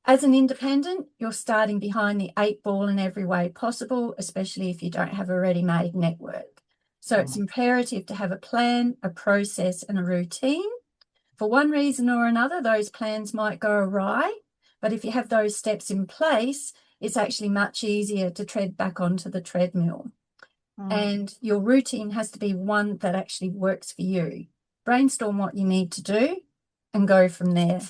As an independent, you're starting behind the 8 ball in every way possible, especially if you don't have a ready-made network. So it's imperative to have a plan, a process, and a routine. For one reason or another, those plans might go awry, but if you have those steps in place, it's actually much easier to tread back onto the treadmill. And your routine has to be one that actually works for you. Brainstorm what you need to do and go from there.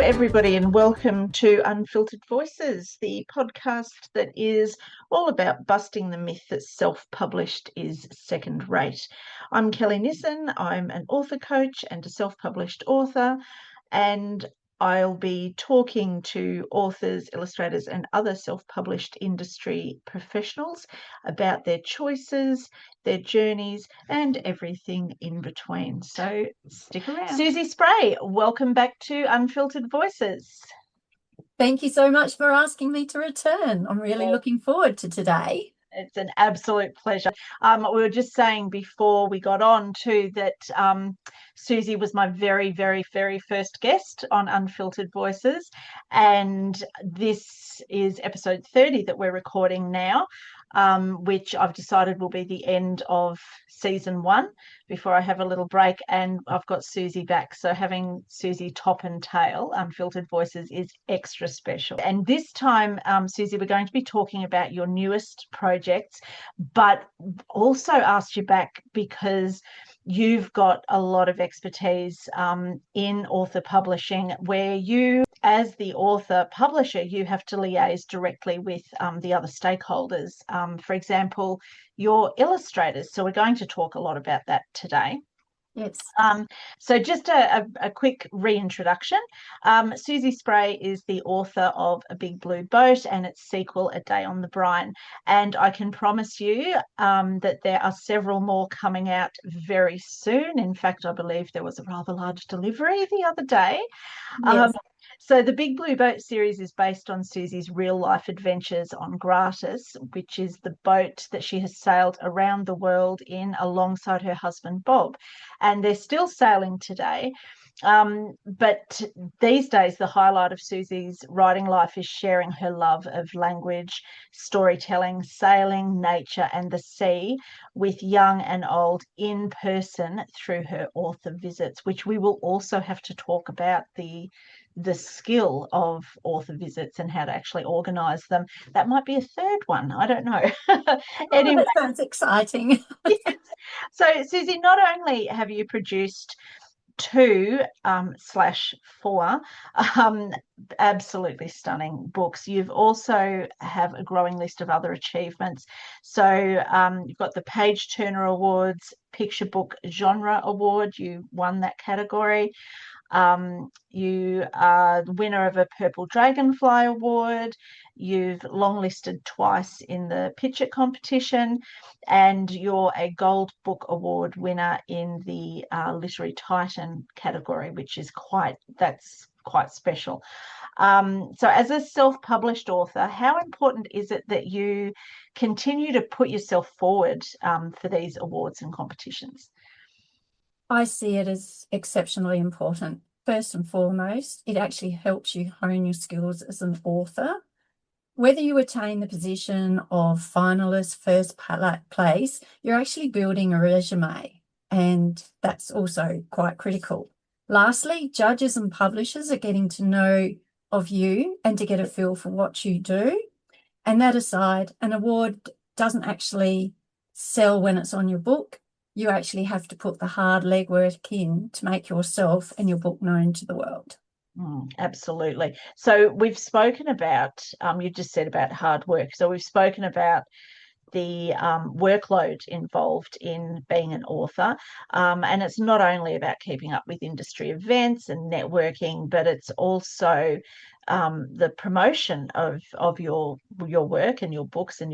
Everybody, and welcome to Unfiltered Voices, the podcast that is all about busting the myth that self-published is second-rate. I'm Kellie Nissen. I'm an author coach and a self-published author, and I'll be talking to authors, illustrators, and other self-published industry professionals about their choices, their journeys, and everything in between. So stick around. Susea Spray, welcome back to Unfiltered Voices. Thank you so much for asking me to return. I'm really looking forward to today. It's an absolute pleasure. We were just saying before we got on too that Susea was my very, very, very first guest on Unfiltered Voices, and this is episode 30 that we're recording now, which I've decided will be the end of season 1 before I have a little break, and I've got Susea back. So having Susea top and tail, Unfiltered Voices, is extra special. And this time, Susea, we're going to be talking about your newest projects, but also asked you back because you've got a lot of expertise in author publishing, where you, as the author publisher, you have to liaise directly with the other stakeholders. For example, your illustrators. So we're going to talk a lot about that today. Yes. So just a quick reintroduction. Susea Spray is the author of A Big Blue Boat and its sequel, A Day on the Brine. And I can promise you that there are several more coming out very soon. In fact, I believe there was a rather large delivery the other day. Yes. So the Big Blue Boat series is based on Susea's real-life adventures on Gratis, which is the boat that she has sailed around the world in alongside her husband, Bob. And they're still sailing today. But these days, the highlight of Susie's writing life is sharing her love of language, storytelling, sailing, nature, and the sea with young and old in person through her author visits, which we will also have to talk about the skill of author visits and how to actually organise them. That might be a third one. I don't know. Anyway, that sounds exciting. Yes. So, Susea, not only have you produced 2/4 absolutely stunning books, you've also have a growing list of other achievements. So you've got the Page Turner Awards Picture Book Genre Award. You won that category. You are the winner of a Purple Dragonfly Award. You've longlisted twice in the Pitcher competition, and you're a Gold Book Award winner in the Literary Titan category, which is quite special. So as a self-published author, how important is it that you continue to put yourself forward for these awards and competitions? I see it as exceptionally important. First and foremost, it actually helps you hone your skills as an author. Whether you attain the position of finalist, first place, you're actually building a resume, and that's also quite critical. Lastly, judges and publishers are getting to know of you and to get a feel for what you do. And that aside, an award doesn't actually sell when it's on your book. You actually have to put the hard legwork in to make yourself and your book known to the world. Absolutely. So we've spoken about, you just said about hard work. So we've spoken about the workload involved in being an author. And it's not only about keeping up with industry events and networking, but it's also the promotion of your work and your books and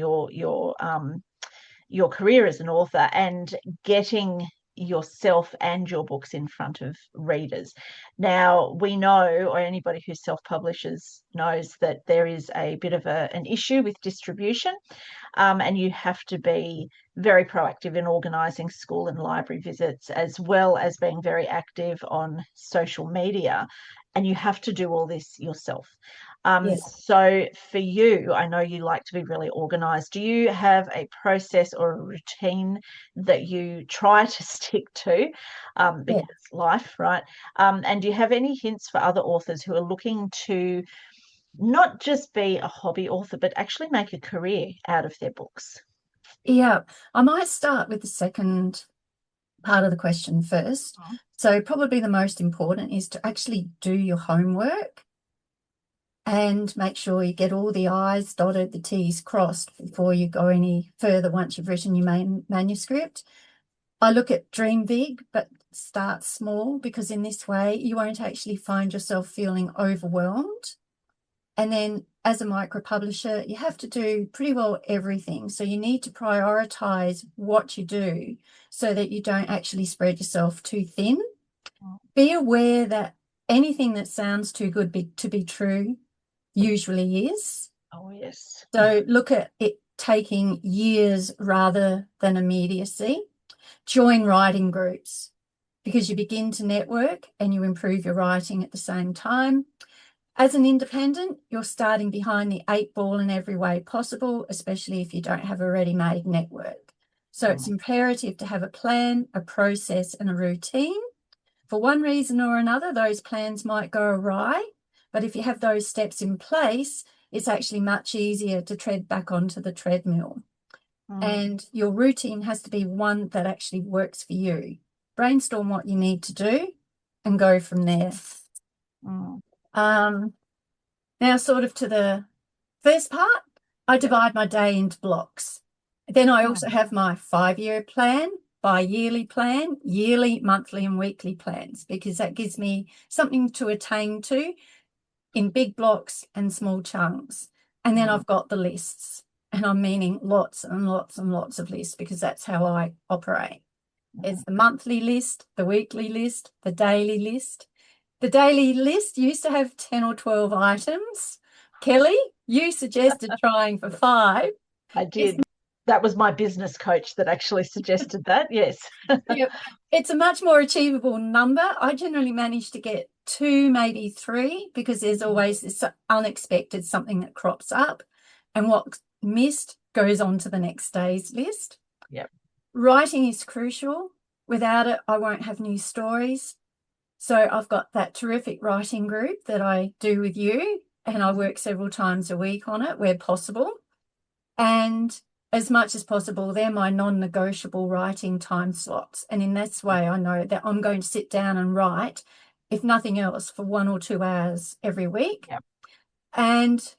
your career as an author, and getting yourself and your books in front of readers. Now, we know, or anybody who self-publishes knows, that there is a bit of an issue with distribution, and you have to be very proactive in organising school and library visits, as well as being very active on social media. And you have to do all this yourself. Yes. So for you, I know you like to be really organised. Do you have a process or a routine that you try to stick to? Yeah. Because life, right? And do you have any hints for other authors who are looking to not just be a hobby author, but actually make a career out of their books? Yeah. I might start with the second part of the question first. So probably the most important is to actually do your homework and make sure you get all the I's dotted, the T's crossed before you go any further once you've written your main manuscript. I look at dream big, but start small, because in this way you won't actually find yourself feeling overwhelmed. And then as a micro publisher, you have to do pretty well everything. So you need to prioritize what you do so that you don't actually spread yourself too thin. Be aware that anything that sounds too good to be true usually is. Oh, yes. So look at it taking years rather than immediacy. Join writing groups, because you begin to network and you improve your writing at the same time. As an independent, you're starting behind the 8 ball in every way possible, especially if you don't have a ready-made network. So it's imperative to have a plan, a process, and a routine. For one reason or another, those plans might go awry, but if you have those steps in place, it's actually much easier to tread back onto the treadmill. And your routine has to be one that actually works for you. Brainstorm what you need to do and go from there. Now, sort of to the first part, I divide my day into blocks. Then I also have my 5-year plan, bi-yearly plan, yearly, monthly, and weekly plans, because that gives me something to attain to in big blocks and small chunks. And then I've got the lists, and I'm meaning lots and lots and lots of lists, because that's how I operate. It's the monthly list, the weekly list, the daily list. The daily list used to have 10 or 12 items. Kellie, you suggested trying for 5. I did. That was my business coach that actually suggested that, yes. Yep. It's a much more achievable number. I generally manage to get 2, maybe 3, because there's always this unexpected something that crops up, and what's missed goes on to the next day's list. Yep. Writing is crucial. Without it, I won't have new stories. So I've got that terrific writing group that I do with you, and I work several times a week on it where possible. And as much as possible, they're my non-negotiable writing time slots. And in this way, I know that I'm going to sit down and write, if nothing else, for 1 or 2 hours every week. Yep. And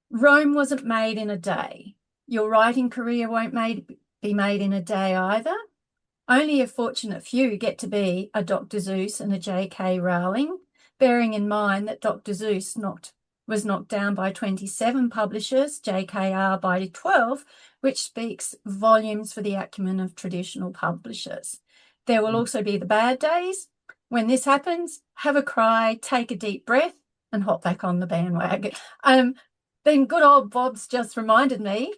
Rome wasn't made in a day. Your writing career won't be made in a day either. Only a fortunate few get to be a Dr. Seuss and a J.K. Rowling, bearing in mind that Dr. Seuss was knocked down by 27 publishers, JKR by 12, which speaks volumes for the acumen of traditional publishers. There will also be the bad days. When this happens, have a cry, take a deep breath, and hop back on the bandwagon. Then good old Bob's just reminded me,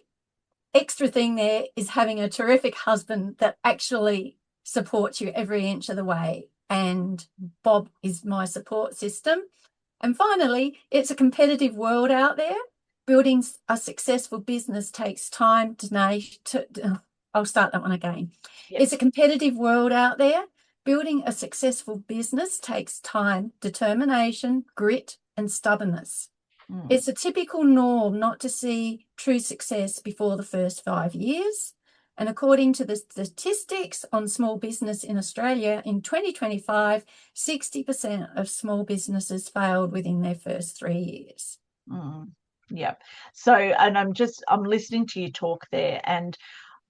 extra thing there is having a terrific husband that actually supports you every inch of the way. And Bob is my support system. And finally, it's a competitive world out there. Building a successful business takes time. I'll start that one again. Yes. It's a competitive world out there. Building a successful business takes time, determination, grit, and stubbornness. It's a typical norm not to see true success before the first 5 years. And according to the statistics on small business in Australia in 2025, 60% of small businesses failed within their first 3 years. Yeah. So, and I'm listening to you talk there, and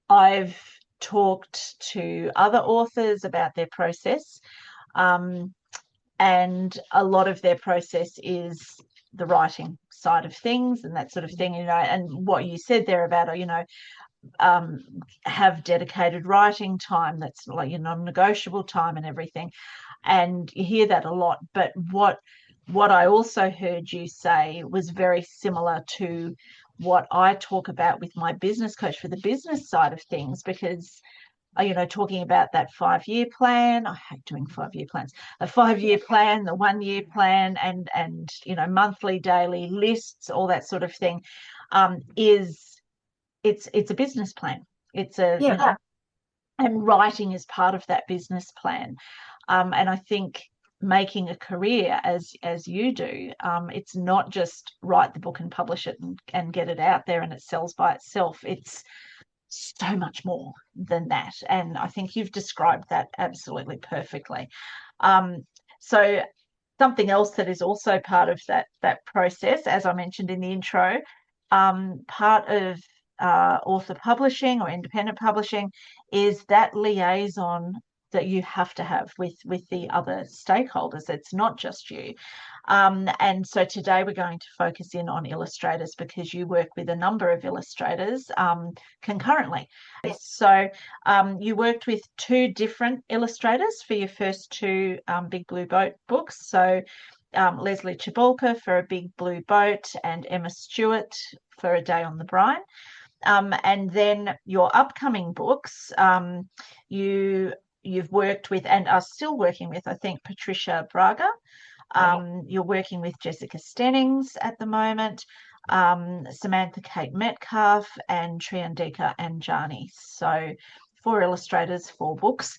I've talked to other authors about their process. And a lot of their process is the writing side of things and that sort of thing, and what you said there about, have dedicated writing time that's like your non-negotiable time and everything. And you hear that a lot. But what I also heard you say was very similar to what I talk about with my business coach for the business side of things, because talking about that 5-year plan. I hate doing 5-year plans. A 5-year plan, the 1-year plan, and monthly, daily lists, all that sort of thing, it's a business plan. It's a and writing is part of that business plan. And I think making a career as you do, it's not just write the book and publish it and get it out there and it sells by itself. It's so much more than that. And I think you've described that absolutely perfectly. So something else that is also part of that process, as I mentioned in the intro, part of author publishing or independent publishing is that liaison that you have to have with the other stakeholders. It's not just you. And so today we're going to focus in on illustrators because you work with a number of illustrators concurrently. So you worked with 2 different illustrators for your first 2 Big Blue Boat books. So Leslie Chabalka for A Big Blue Boat and Emma Stewart for A Day on the Brine. And then your upcoming books, you've worked with and are still working with, I think, Patricia Braga. You're working with Jessica Stennings at the moment, Samantha Kate Metcalf, and Triandika Anjani. So 4 illustrators, 4 books.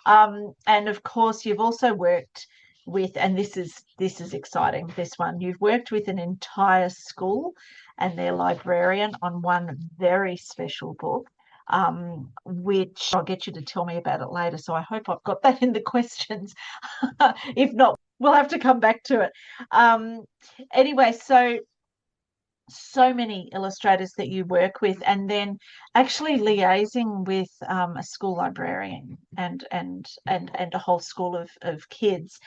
And of course, you've also worked with, and this is exciting, this one, you've worked with an entire school and their librarian on one very special book, which I'll get you to tell me about it later. So I hope I've got that in the questions. If not, we'll have to come back to it. Anyway, so many illustrators that you work with, and then actually liaising with a school librarian and a whole school of kids.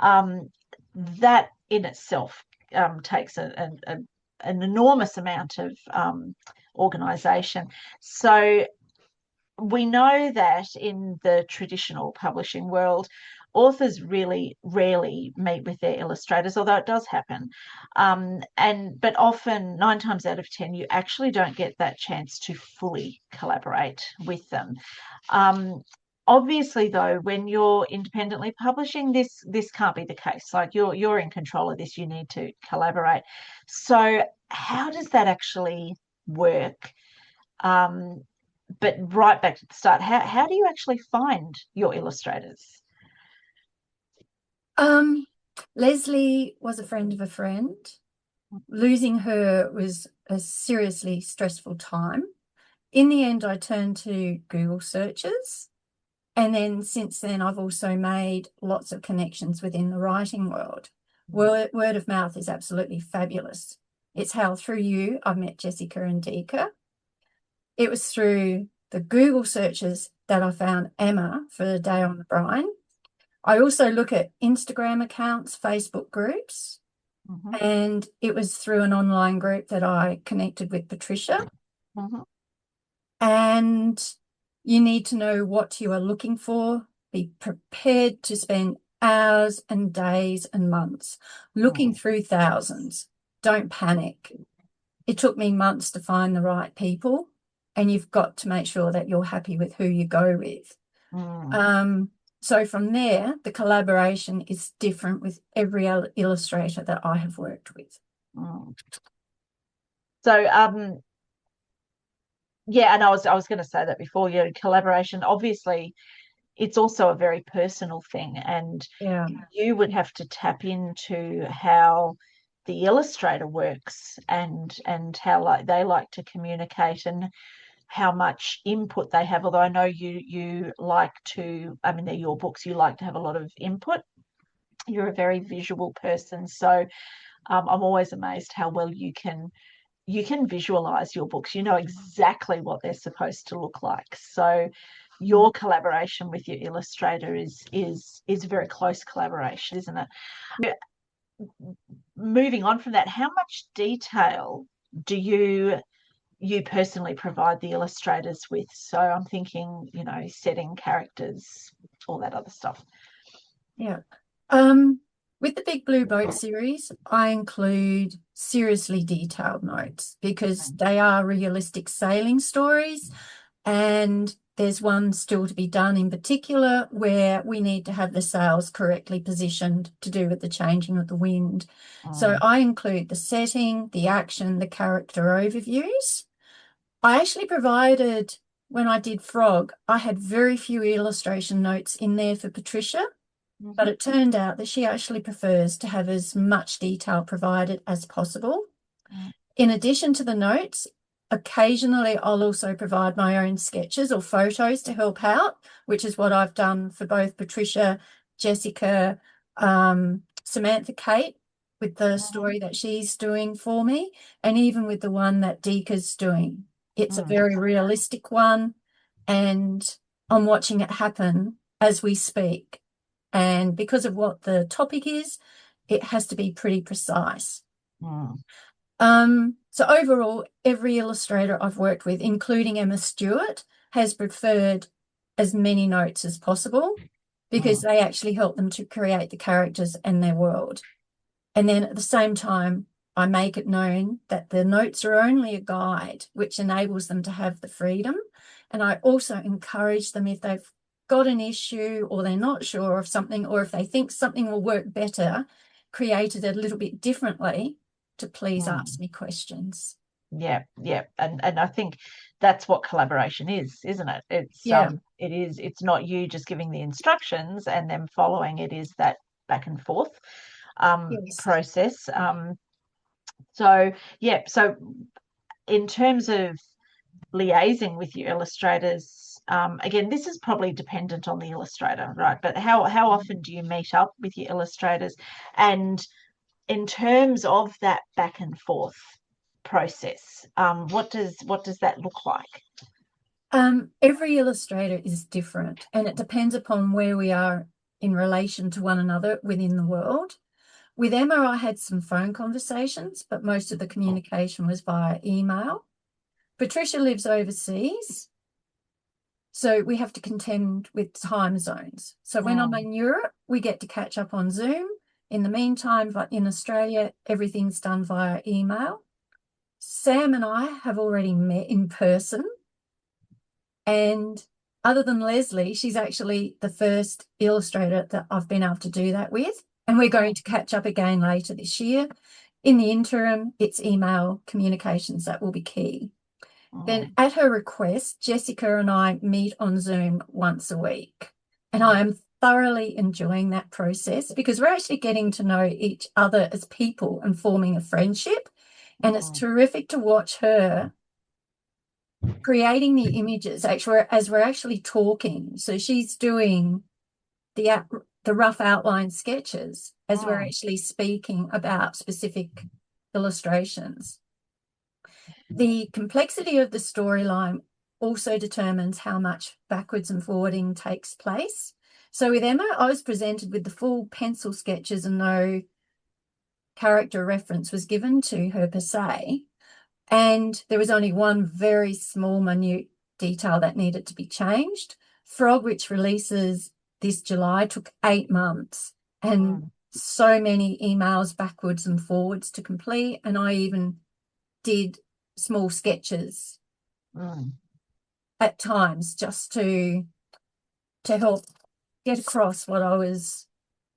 That in itself takes an enormous amount of organisation. So we know that in the traditional publishing world, authors really rarely meet with their illustrators, although it does happen. But often, 9 times out of 10, you actually don't get that chance to fully collaborate with them. Obviously, though, when you're independently publishing, this can't be the case. Like you're in control of this. You need to collaborate. So how does that actually work? But right back to the start, how do you actually find your illustrators? Leslie was a friend of a friend. Losing her was a seriously stressful time. In the end, I turned to Google searches. And then since then, I've also made lots of connections within the writing world. Word of mouth is absolutely fabulous. It's how through you, I met Jessica and Dika. It was through the Google searches that I found Emma for A Day on the Brine. I also look at Instagram accounts, Facebook groups, and it was through an online group that I connected with Patricia. And you need to know what you are looking for. Be prepared to spend hours and days and months looking through thousands. Don't panic. It took me months to find the right people, and you've got to make sure that you're happy with who you go with. So from there, the collaboration is different with every illustrator that I have worked with. So, yeah, and I was going to say that before. Collaboration, obviously, it's also a very personal thing, and you would have to tap into how the illustrator works and how they like to communicate and how much input they have. Although I know you like to, I mean, they're your books, you like to have a lot of input. You're a very visual person, so I'm always amazed how well you can visualize your books. You know exactly what they're supposed to look like. So your collaboration with your illustrator is a very close collaboration, isn't it? Moving on from that, how much detail do you you personally provide the illustrators with. So I'm thinking, setting, characters, all that other stuff. Yeah. With the Big Blue Boat series, I include seriously detailed notes because they are realistic sailing stories, and there's one still to be done in particular where we need to have the sails correctly positioned to do with the changing of the wind. So I include the setting, the action, the character overviews. I actually provided, when I did Frog, I had very few illustration notes in there for Patricia, but it turned out that she actually prefers to have as much detail provided as possible. In addition to the notes, occasionally I'll also provide my own sketches or photos to help out, which is what I've done for both Patricia, Jessica, Samantha Kate, with the story that she's doing for me, and even with the one that Deeka's doing. It's a very realistic one, and I'm watching it happen as we speak. And because of what the topic is, it has to be pretty precise. So overall, every illustrator I've worked with, including Emma Stewart, has preferred as many notes as possible because they actually help them to create the characters and their world. And then at the same time, I make it known that the notes are only a guide, which enables them to have the freedom. And I also encourage them, if they've got an issue or they're not sure of something, or if they think something will work better, created a little bit differently, to please ask me questions. Yeah. And I think that's what collaboration is, isn't it? It's not you just giving the instructions and them following. It is that back and forth process. So in terms of liaising with your illustrators, again, this is probably dependent on the illustrator, right? But how often do you meet up with your illustrators? And in terms of that back and forth process, what does that look like? Every illustrator is different, and it depends upon where we are in relation to one another within the world. With Emma, I had some phone conversations, but most of the communication was via email. Patricia lives overseas, so we have to contend with time zones. So when I'm in Europe, we get to catch up on Zoom. In the meantime, in Australia, everything's done via email. Sam and I have already met in person. And other than Leslie, she's actually the first illustrator that I've been able to do that with. And we're going to catch up again later this year. In the interim, it's email communications that will be key. Then at her request, Jessica and I meet on Zoom once a week. And I am thoroughly enjoying that process because we're actually getting to know each other as people and forming a friendship. And it's terrific to watch her creating the images actually as we're actually talking. So she's doing the rough outline sketches as we're actually speaking about specific illustrations. The complexity of the storyline also determines how much backwards and forwarding takes place. So with Emma, I was presented with the full pencil sketches and no character reference was given to her per se. And there was only one very small, minute detail that needed to be changed. Frog, which releases this July, took 8 months and so many emails backwards and forwards to complete. And I even did small sketches at times just to help get across what I was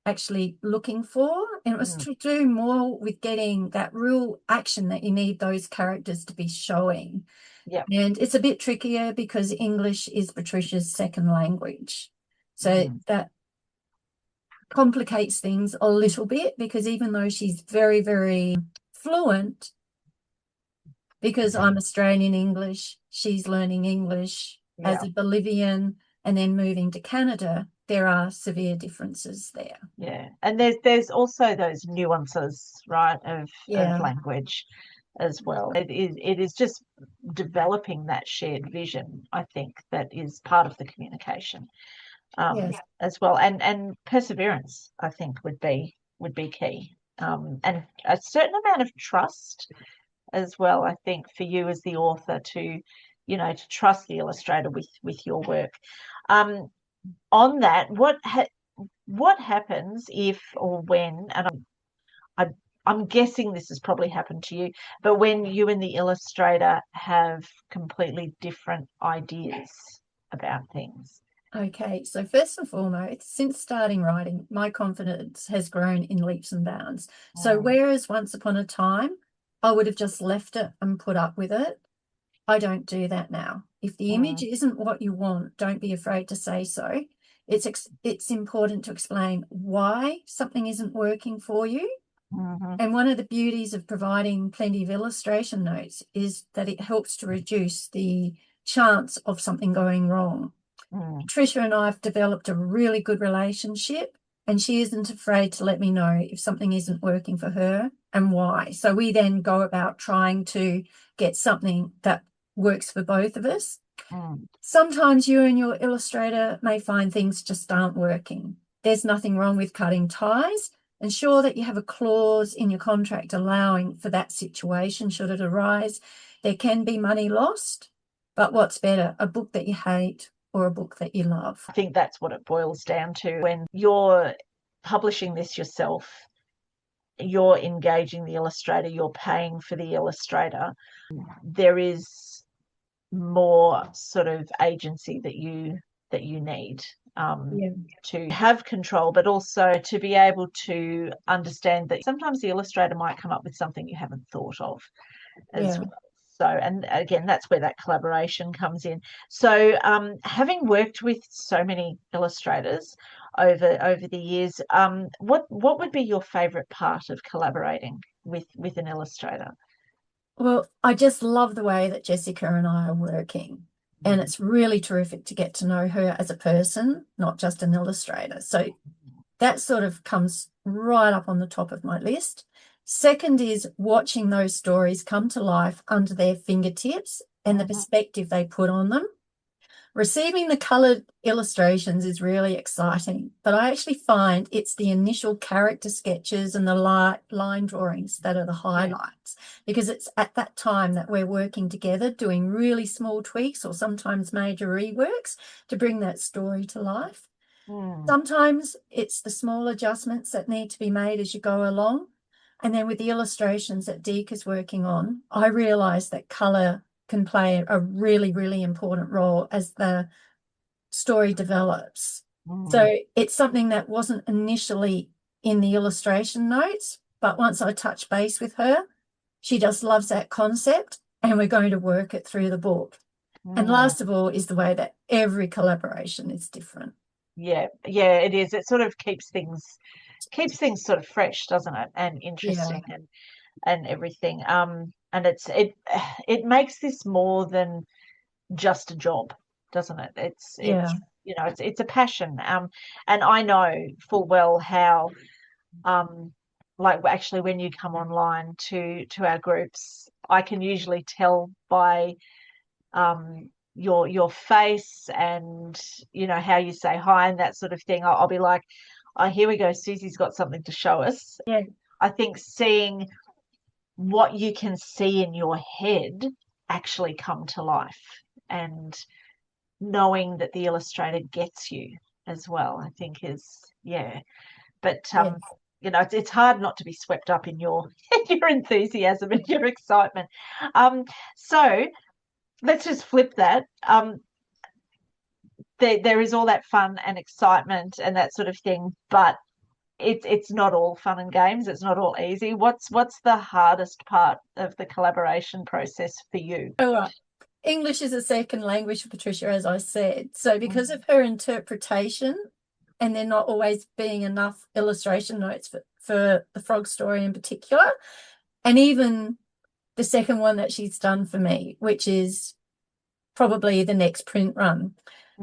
actually looking for. And it was to do more with getting that real action that you need those characters to be showing. And it's a bit trickier because English is Patricia's second language. So that complicates things a little bit because even though she's very, very fluent, because I'm Australian English, she's learning English as a Bolivian and then moving to Canada, there are severe differences there. Yeah, and there's also those nuances, right, of language as well. It is just developing that shared vision, I think, that is part of the communication as well, and perseverance, I think, would be key, and a certain amount of trust as well, I think, for you as the author to, to trust the illustrator with your work. On that, what happens if or when, and I'm guessing this has probably happened to you, but when you and the illustrator have completely different ideas about things? Okay, so first and foremost, since starting writing, my confidence has grown in leaps and bounds. So whereas once upon a time I would have just left it and put up with it, I don't do that now. If the image isn't what you want, don't be afraid to say so. It's important to explain why something isn't working for you. And one of the beauties of providing plenty of illustration notes is that it helps to reduce the chance of something going wrong. Tricia and I have developed a really good relationship, and she isn't afraid to let me know if something isn't working for her and why. So we then go about trying to get something that works for both of us. Sometimes you and your illustrator may find things just aren't working. There's nothing wrong with cutting ties. Ensure that you have a clause in your contract allowing for that situation should it arise. There can be money lost, but what's better, a book that you hate or a book that you love? I think that's what it boils down to. When you're publishing this yourself, you're engaging the illustrator, you're paying for the illustrator. There is more sort of agency that you need to have control, but also to be able to understand that sometimes the illustrator might come up with something you haven't thought of as well. So, and again, that's where that collaboration comes in. So, having worked with so many illustrators over the years, what would be your favorite part of collaborating with an illustrator? Well, I just love the way that Jessica and I are working. And it's really terrific to get to know her as a person, not just an illustrator. So that sort of comes right up on the top of my list. Second is watching those stories come to life under their fingertips and the perspective they put on them. Receiving the coloured illustrations is really exciting, but I actually find it's the initial character sketches and the line drawings that are the highlights, because it's at that time that we're working together doing really small tweaks or sometimes major reworks to bring that story to life. Sometimes it's the small adjustments that need to be made as you go along. And then with the illustrations that Deek is working on, I realised that colour can play a really, really important role as the story develops. So it's something that wasn't initially in the illustration notes, but once I touch base with her, she just loves that concept and we're going to work it through the book. And last of all is the way that every collaboration is different. Yeah, it is. It sort of keeps things sort of fresh, doesn't it? And interesting and everything. And it makes this more than just a job, doesn't it? It's it's a passion. And I know full well how like actually when you come online to our groups, I can usually tell by your face and how you say hi and that sort of thing. I'll be like, oh, here we go, Susie's got something to show us. I think seeing what you can see in your head actually come to life and knowing that the illustrator gets you as well, I think is but it's hard not to be swept up in your your enthusiasm and your excitement. So let's just flip that. There is all that fun and excitement and that sort of thing, but it's not all fun and games. It's not all easy. What's the hardest part of the collaboration process for you? All right. English is a second language for Patricia, as I said. So because of her interpretation and there not always being enough illustration notes for the frog story in particular, and even the second one that she's done for me, which is probably the next print run.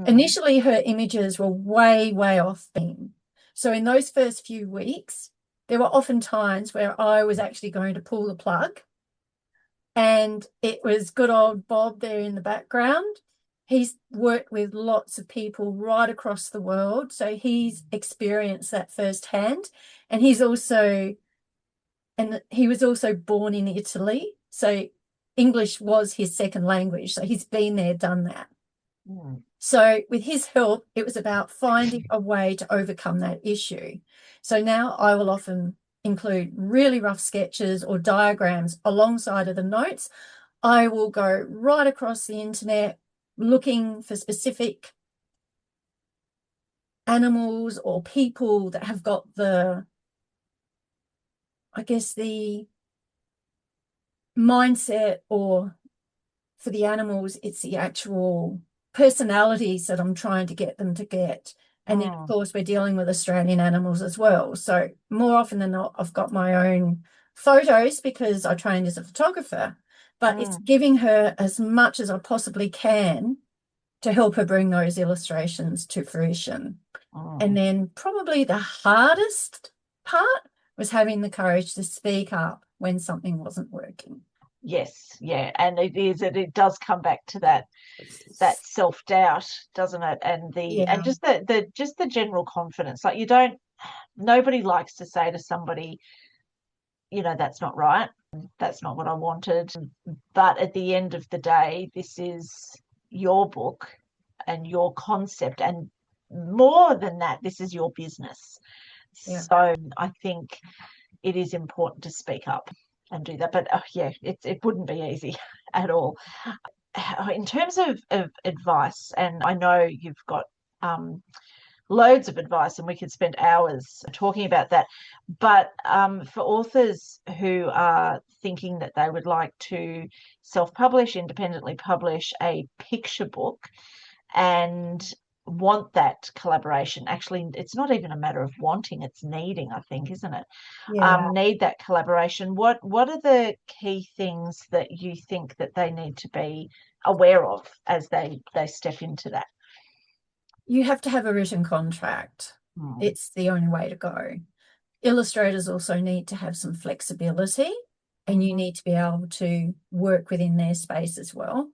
Initially, her images were way, way off theme. So in those first few weeks, there were often times where I was actually going to pull the plug, and it was good old Bob there in the background. He's worked with lots of people right across the world, so he's experienced that firsthand. And he was also born in Italy, So English was his second language. So he's been there, done that. Mm. So with his help, it was about finding a way to overcome that issue. So now I will often include really rough sketches or diagrams alongside of the notes. I will go right across the internet looking for specific animals or people that have got the, I guess, the mindset, or for the animals, it's the actual personalities that I'm trying to get them to get. And then, of course, we're dealing with Australian animals as well. So more often than not, I've got my own photos because I trained as a photographer, but it's giving her as much as I possibly can to help her bring those illustrations to fruition. And then probably the hardest part was having the courage to speak up when something wasn't working. Yes, yeah, and it does come back to that self-doubt, doesn't it? And Yeah. just the general confidence. Like nobody likes to say to somebody, that's not right. That's not what I wanted. But at the end of the day, this is your book and your concept. And more than that, this is your business. Yeah. So I think it is important to speak up and do that. But yeah, it wouldn't be easy at all. In terms of advice, and I know you've got loads of advice and we could spend hours talking about that, but for authors who are thinking that they would like to self-publish, independently publish a picture book and want that collaboration, actually it's not even a matter of wanting, it's needing, I think, isn't it? Need that collaboration. What are the key things that you think that they need to be aware of as they step into that? You have to have a written contract. It's the only way to go. Illustrators also need to have some flexibility, and you need to be able to work within their space as well.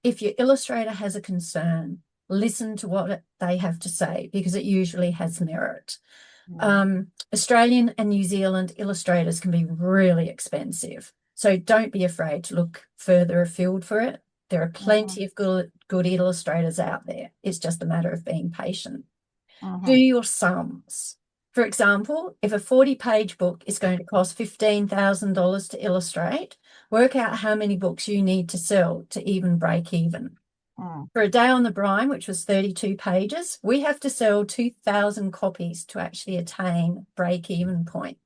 If your illustrator has a concern, listen to what they have to say, because it usually has merit. Australian and New Zealand illustrators can be really expensive, so don't be afraid to look further afield for it. There are plenty of good illustrators out there. It's just a matter of being patient. Do your sums. For example, if a 40-page book is going to cost $15,000 to illustrate, work out how many books you need to sell to even break even. For A Day on the Brine, which was 32 pages, we have to sell 2,000 copies to actually attain break-even point.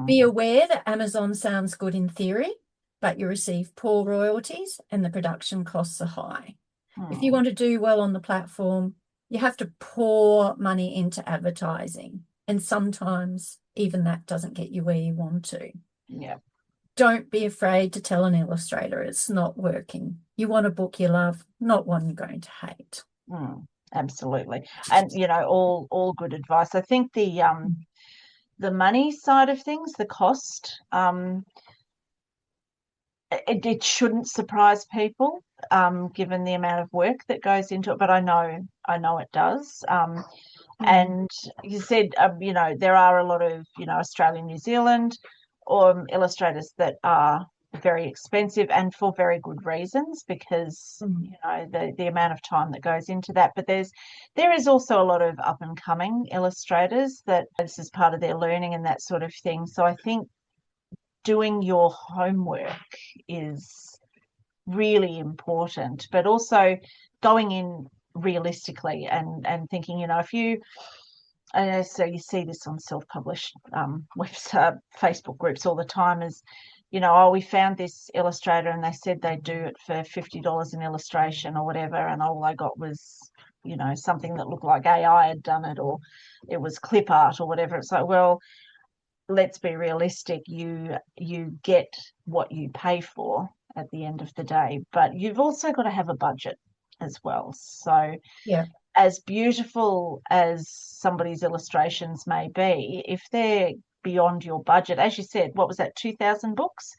Be aware that Amazon sounds good in theory, but you receive poor royalties and the production costs are high. If you want to do well on the platform, you have to pour money into advertising, and sometimes even that doesn't get you where you want to. Yeah. Don't be afraid to tell an illustrator it's not working. You want a book you love, not one you're going to hate. Absolutely. And all good advice. I think the money side of things, the cost, it shouldn't surprise people, given the amount of work that goes into it, but I know it does. And you said, there are a lot of, Australian, New Zealand, or illustrators that are very expensive, and for very good reasons, because the amount of time that goes into that. But there is also a lot of up and coming illustrators that this is part of their learning and that sort of thing. So I think doing your homework is really important, but also going in realistically and thinking, if you so you see this on self-published website, Facebook groups all the time, is we found this illustrator and they said they'd do it for $50 an illustration or whatever, and all I got was something that looked like AI had done it, or it was clip art or whatever. It's like, well, let's be realistic. You get what you pay for at the end of the day, but you've also got to have a budget as well. So as beautiful as somebody's illustrations may be, if they're beyond your budget, as you said, what was that, 2,000 books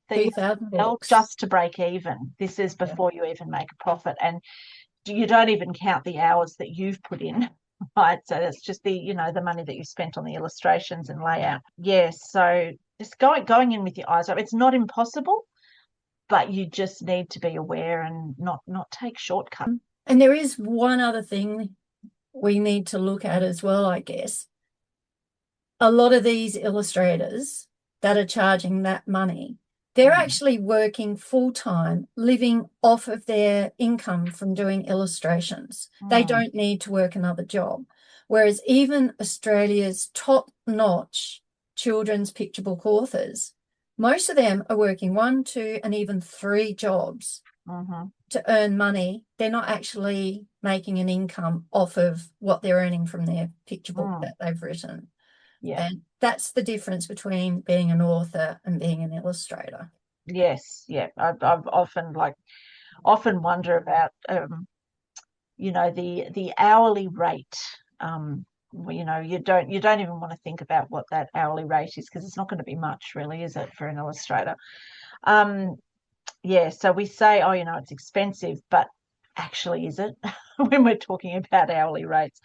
that you have to sell just to break even? This is before you even make a profit, and you don't even count the hours that you've put in. Right, so that's just the money that you spent on the illustrations and layout. So just going in with your eyes up. It's not impossible, but you just need to be aware and not take shortcuts. And there is one other thing we need to look at as well, I guess. A lot of these illustrators that are charging that money, they're actually working full-time, living off of their income from doing illustrations. They don't need to work another job. Whereas even Australia's top-notch children's picture book authors, most of them are working 1, 2, and even 3 jobs to earn money. They're not actually making an income off of what they're earning from their picture book that they've written. Yeah. And that's the difference between being an author and being an illustrator. Yes, yeah. I've often wonder about the hourly rate. You don't even want to think about what that hourly rate is, because it's not going to be much, really, is it, for an illustrator? Yeah, so we say, oh, it's expensive, but actually, is it when we're talking about hourly rates?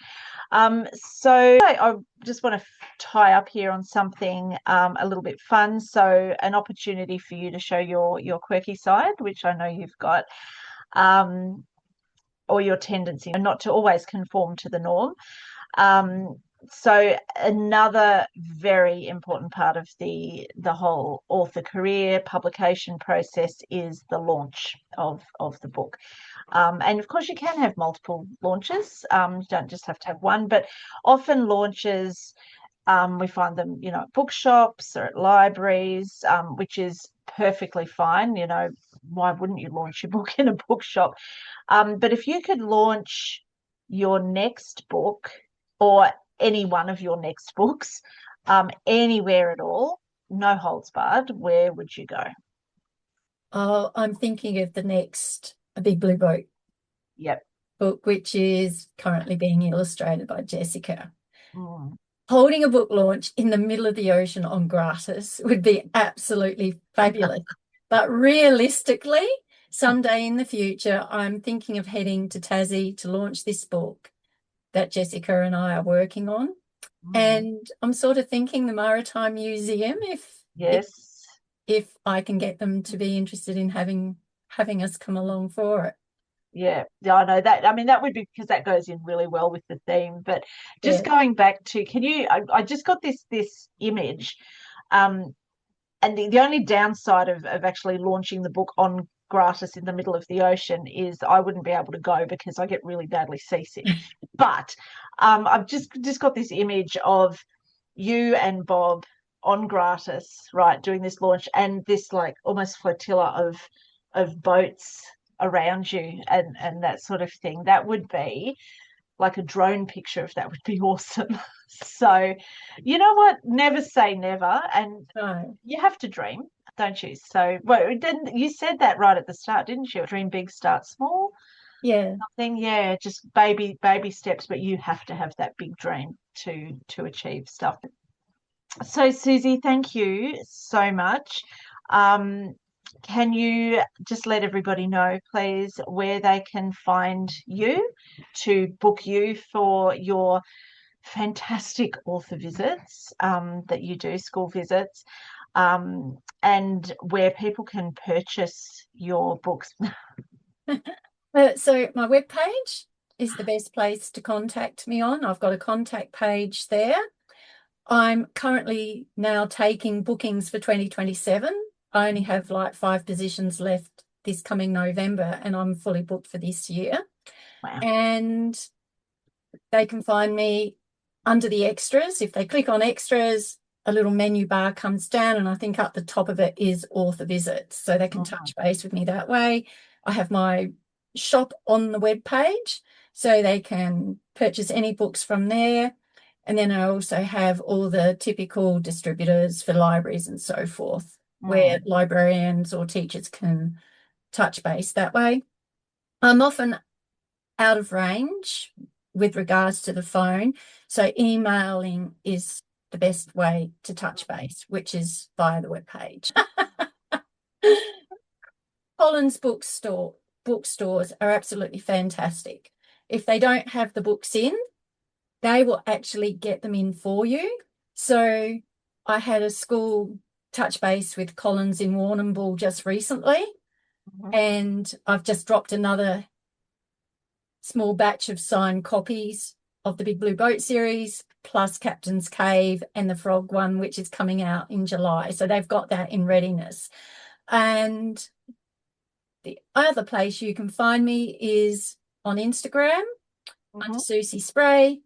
So I just want to tie up here on something a little bit fun. So an opportunity for you to show your quirky side, which I know you've got, or your tendency not to always conform to the norm. So another very important part of the whole author career publication process is the launch of the book. And of course, you can have multiple launches. You don't just have to have one, but often launches, we find them, at bookshops or at libraries, which is perfectly fine. Why wouldn't you launch your book in a bookshop? But if you could launch your next book, or any one of your next books, anywhere at all, no holds barred, where would you go? Oh, I'm thinking of the next A Big Blue Boat Yep. book, which is currently being illustrated by Jessica. Mm. Holding a book launch in the middle of the ocean on gratis would be absolutely fabulous. But realistically, someday in the future, I'm thinking of heading to Tassie to launch this book that Jessica and I are working on. And I'm sort of thinking the Maritime Museum, if I can get them to be interested in having us come along for it. Yeah, I know that. I mean, that would be, because that goes in really well with the theme. But just going back to, I just got this image, and the only downside of actually launching the book on gratis in the middle of the ocean is I wouldn't be able to go because I get really badly seasick. But I've just got this image of you and Bob on gratis, right, doing this launch, and this like almost flotilla of boats around you and that sort of thing. That would be like a drone picture of that would be awesome. So, you know what? Never say never, and you have to dream, don't you? So, well, didn't you said that right at the start, didn't you? Dream big, start small. Yeah. Nothing. Yeah, just baby steps, but you have to have that big dream to achieve stuff. So, Susie, thank you so much. Can you just let everybody know, please, where they can find you to book you for your fantastic author visits that you do, school visits, and where people can purchase your books? So my webpage is the best place to contact me on. I've got a contact page there. I'm currently now taking bookings for 2027. I only have like 5 positions left this coming November, and I'm fully booked for this year. Wow. And they can find me under the extras. If they click on extras, a little menu bar comes down, and I think up the top of it is author visits. So they can touch base with me that way. I have my shop on the web page, so they can purchase any books from there. And then I also have all the typical distributors for libraries and so forth, where librarians or teachers can touch base that way. I'm often out of range with regards to the phone, so emailing is the best way to touch base, which is via the webpage. Collins bookstores are absolutely fantastic. If they don't have the books in, they will actually get them in for you. So I had a school touch base with Collins in Warrnambool just recently, And I've just dropped another small batch of signed copies of the Big Blue Boat series, plus Captain's Cave and the Frog one, which is coming out in July. So they've got that in readiness. And the other place you can find me is on Instagram under Susea Spray,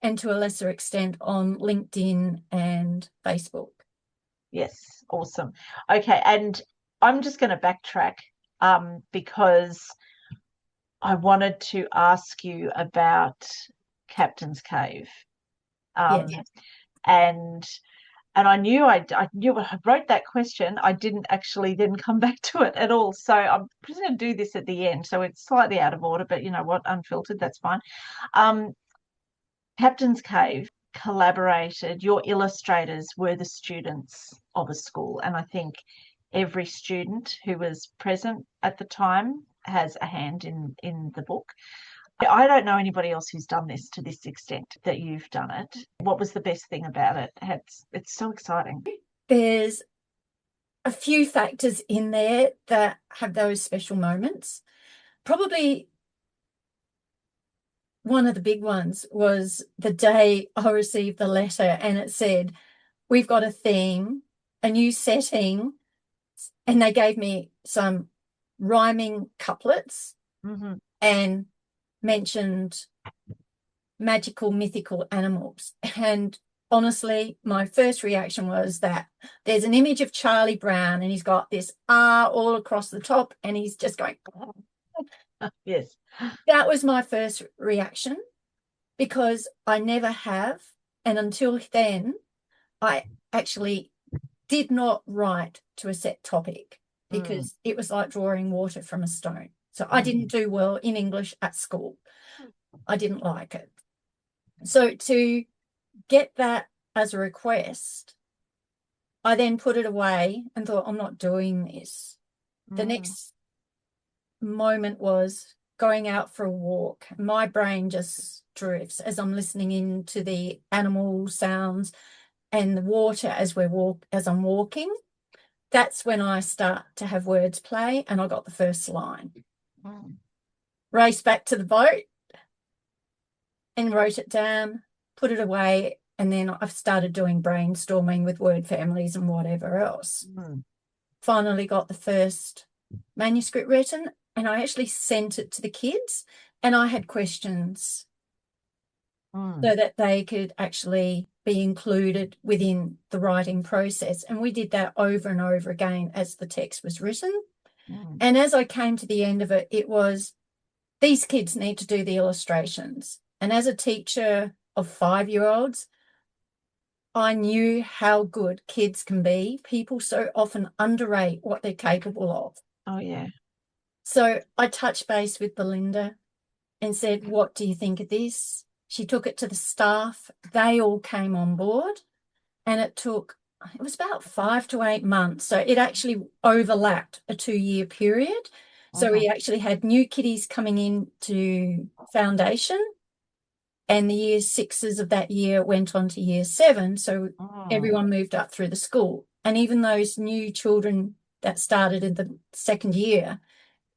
and to a lesser extent on LinkedIn and Facebook. Yes, awesome. Okay, and I'm just going to backtrack because I wanted to ask you about Captain's Cave. Yeah. And I knew I wrote that question. I didn't actually then come back to it at all. So I'm just going to do this at the end. So it's slightly out of order, but you know what? Unfiltered, that's fine. Captain's Cave collaborated. Your illustrators were the students of a school, and I think every student who was present at the time has a hand in the book. I don't know anybody else who's done this to this extent that you've done it. What was the best thing about it? It's so exciting. There's a few factors in there that have those special moments. Probably one of the big ones was the day I received the letter and it said, we've got a theme, a new setting, and they gave me some rhyming couplets and mentioned magical, mythical animals. And honestly, my first reaction was that there's an image of Charlie Brown and he's got this R all across the top and he's just going, yes. That was my first reaction because I never have. And until then, I actually did not write to a set topic because it was like drawing water from a stone. So I didn't do well in English at school. I didn't like it. So to get that as a request, I then put it away and thought, I'm not doing this. The next moment was going out for a walk. My brain just drifts as I'm listening into the animal sounds and the water as I'm walking. That's when I start to have words play, and I got the first line. Race back to the boat and wrote it down, put it away, and then I've started doing brainstorming with word families and whatever else. Finally got the first manuscript written, and I actually sent it to the kids, and I had questions so that they could actually be included within the writing process. And we did that over and over again as the text was written. And as I came to the end of it, it was, these kids need to do the illustrations. And as a teacher of 5-year-olds, I knew how good kids can be. People so often underrate what they're capable of. Oh, yeah. So I touched base with Belinda and said, what do you think of this? She took it to the staff. They all came on board, and it was about 5 to 8 months. So it actually overlapped a 2-year period. So we actually had new kiddies coming into foundation, and the year 6s of that year went on to year 7. So everyone moved up through the school. And even those new children that started in the second year,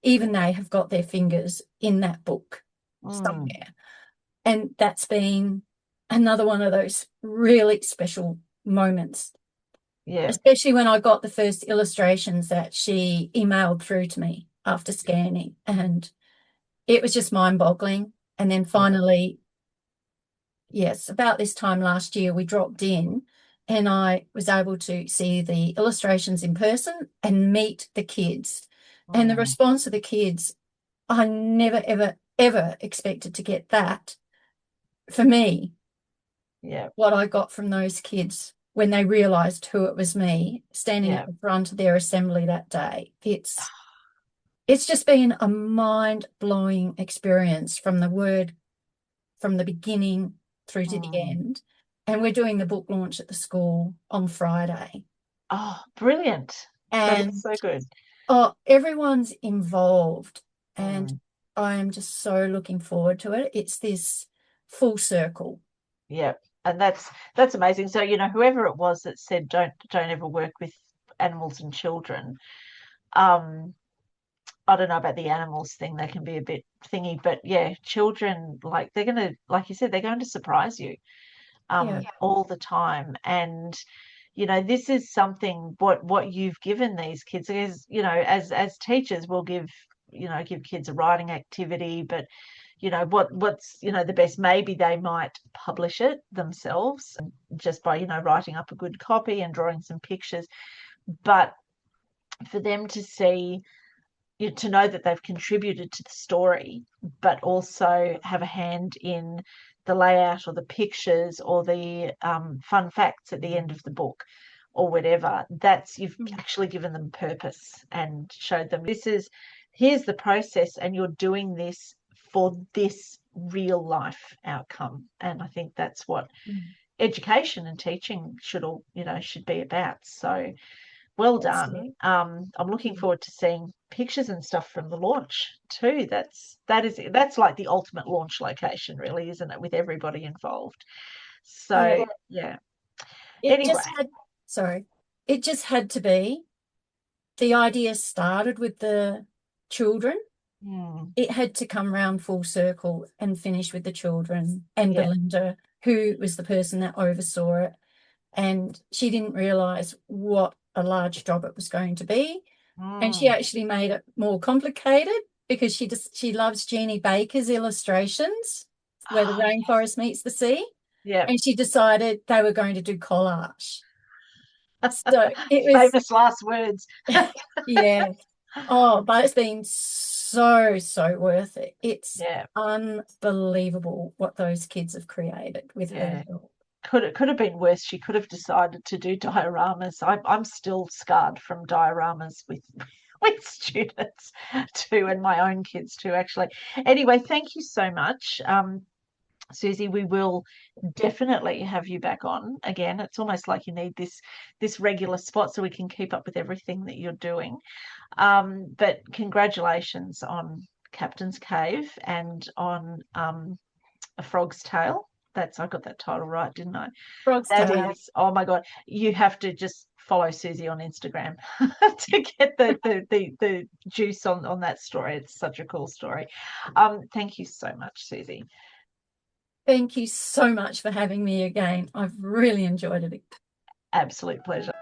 even they have got their fingers in that book somewhere. And that's been another one of those really special moments. Yeah. Especially when I got the first illustrations that she emailed through to me after scanning. And it was just mind-boggling. And then finally, yes, about this time last year, we dropped in and I was able to see the illustrations in person and meet the kids. And the response of the kids, I never, ever, ever expected to get that. For me, what I got from those kids when they realised who it was me standing at the front of their assembly that day, it's just been a mind-blowing experience from the beginning through to the end. And we're doing the book launch at the school on Friday. Oh, brilliant. And that is so good. Oh, everyone's involved, and I am just so looking forward to it. It's this full circle. Yeah. And that's amazing. So, you know, whoever it was that said don't ever work with animals and children, I don't know about the animals thing. They can be a bit thingy, but yeah, children, like they're going to, like you said, they're going to surprise you Yeah. all the time. And, you know, this is something what you've given these kids is, you know, as teachers, we'll give, you know, give kids a writing activity, but you know what's you know the best, maybe they might publish it themselves just by, you know, writing up a good copy and drawing some pictures, but for them to see, you know, to know that they've contributed to the story, but also have a hand in the layout or the pictures or the fun facts at the end of the book or whatever, that's, you've actually given them purpose and showed them here's the process, and you're doing this for this real life outcome. And I think that's what education and teaching should all, you know, should be about. So well done. I'm looking forward to seeing pictures and stuff from the launch too. That's like the ultimate launch location, really, isn't it? With everybody involved. So yeah. It Anyway, just had, sorry, it just had to be. The idea started with the children. It had to come round full circle and finish with the children and yeah. Belinda, who was the person that oversaw it. And she didn't realise what a large job it was going to be. And she actually made it more complicated because she loves Jeannie Baker's illustrations where the rainforest meets the sea. Yeah. And she decided they were going to do collage. So it was famous last words. yeah. Oh, but it's been so worth it. It's unbelievable what those kids have created with her help. Could have been worse. She could have decided to do dioramas. I'm still scarred from dioramas with with students too, and my own kids too, actually. Anyway, thank you so much. Susie, we will definitely have you back on again. It's almost like you need this regular spot so we can keep up with everything that you're doing. But congratulations on Captain's Cave and on A Frog's Tale. I got that title right, didn't I? Frog's That Tale. is, oh my God, you have to just follow Susie on Instagram to get the juice on that story. It's such a cool story. Thank you so much, Susie. Thank you so much for having me again. I've really enjoyed it. Absolute pleasure.